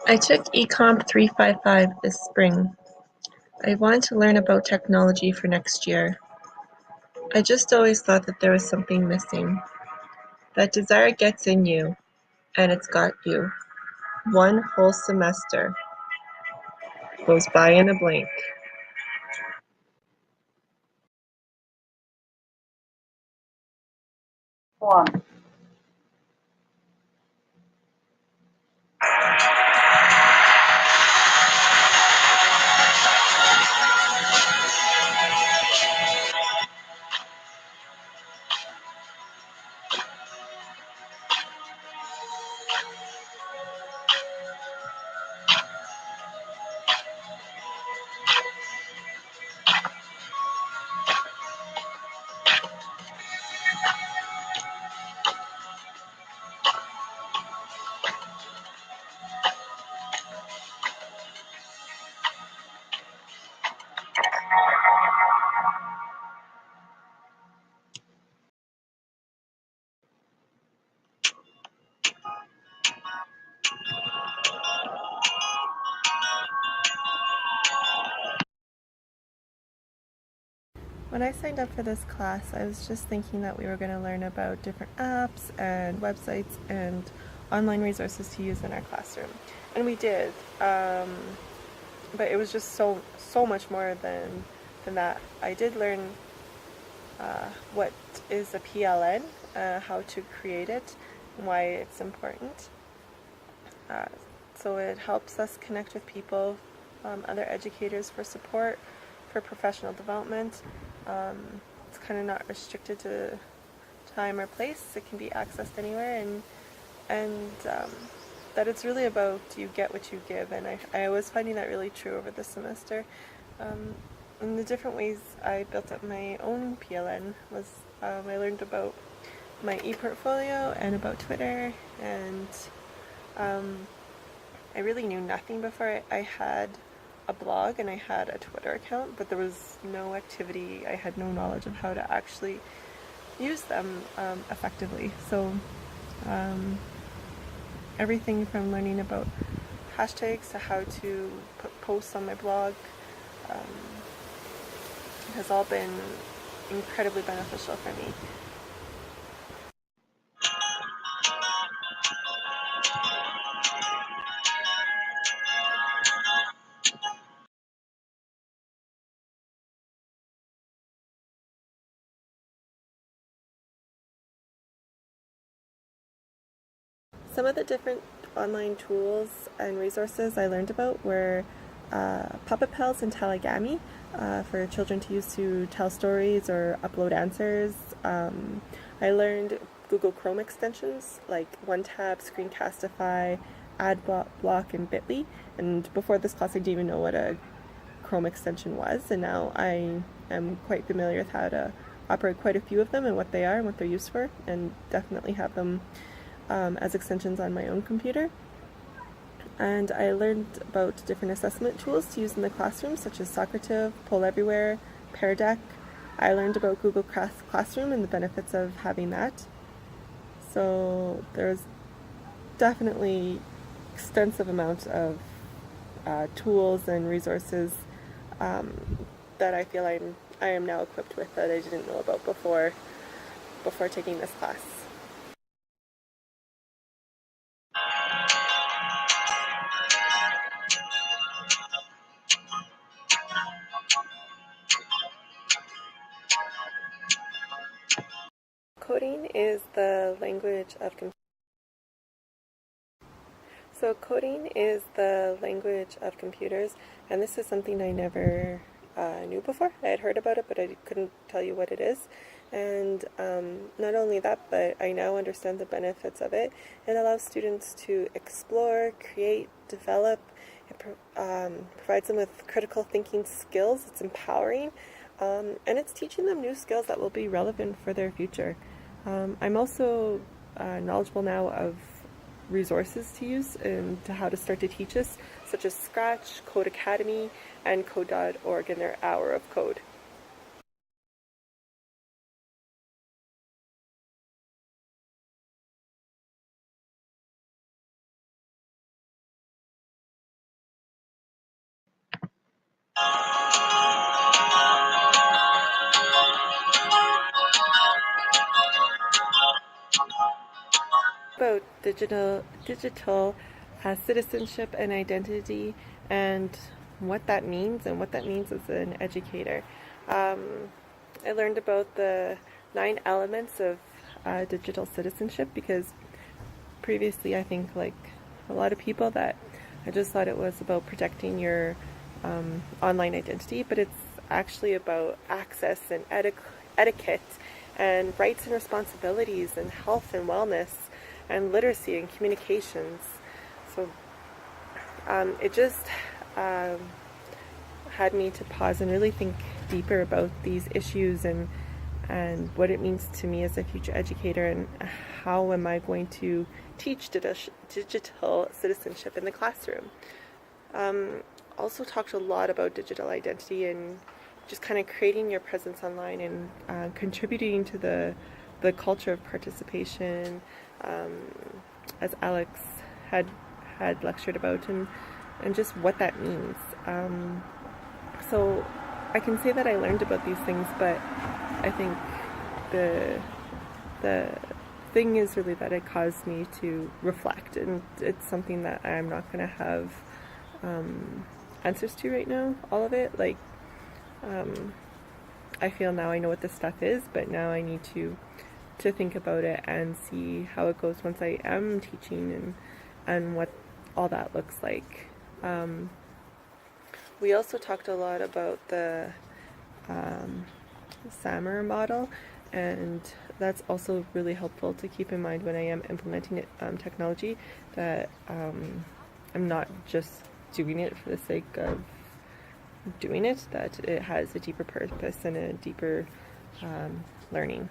I took Ecomp 355 this spring. I wanted to learn about technology for next year. I just always thought that there was something missing. That desire gets in you, and it's got you. One whole semester goes by in a blink. One. When I signed up for this class, I was just thinking that we were going to learn about different apps and websites and online resources to use in our classroom. And we did, but it was just so much more than that. I did learn what is a PLN, how to create it, and why it's important. So it helps us connect with people, other educators for support, for professional development. It's kind of not restricted to time or place. It can be accessed anywhere, and that it's really about you get what you give. And I was finding that really true over the semester. And the different ways I built up my own PLN was I learned about my e-portfolio and about Twitter, and I really knew nothing before. I had a blog and I had a Twitter account, but there was no activity. I had no knowledge of how to actually use them effectively. So everything from learning about hashtags to how to put posts on my blog has all been incredibly beneficial for me. Some of the different online tools and resources I learned about were Puppet Pals and Taligami for children to use to tell stories or upload answers. I learned Google Chrome extensions like OneTab, Screencastify, AdBlock, and Bitly. And before this class, I didn't even know what a Chrome extension was, and now I am quite familiar with how to operate quite a few of them and what they are and what they're used for, and definitely have them as extensions on my own computer. And I learned about different assessment tools to use in the classroom, such as Socrative, Poll Everywhere, Pear Deck. I learned about Google Classroom and the benefits of having that. So there's definitely extensive amount of tools and resources that I feel I am now equipped with that I didn't know about before taking this class. Coding is the language of computers. So coding is the language of computers, and this is something I never knew before. I had heard about it, but I couldn't tell you what it is. And not only that, but I now understand the benefits of it. It allows students to explore, create, develop. It provides them with critical thinking skills. It's empowering, and it's teaching them new skills that will be relevant for their future. I'm also knowledgeable now of resources to use and to how to start to teach us, such as Scratch, Code Academy, and Code.org and their Hour of Code. About digital citizenship and identity, and what that means as an educator. I learned about the 9 elements of digital citizenship, because previously I think, like a lot of people, that I just thought it was about protecting your online identity, but it's actually about access and etiquette and rights and responsibilities and health and wellness and literacy and communications. So it just had me to pause and really think deeper about these issues, and what it means to me as a future educator, and how am I going to teach digital citizenship in the classroom. Also talked a lot about digital identity and just kind of creating your presence online, and contributing to the culture of participation, as Alex had lectured about, and just what that means. So I can say that I learned about these things, but I think the thing is really that it caused me to reflect, and it's something that I'm not going to have answers to right now, all of it. Like, I feel now I know what this stuff is, but now I need to think about it and see how it goes once I am teaching, and what all that looks like. We also talked a lot about the SAMR model, and that's also really helpful to keep in mind when I am implementing technology, that I'm not just doing it for the sake of doing it, that it has a deeper purpose and a deeper learning.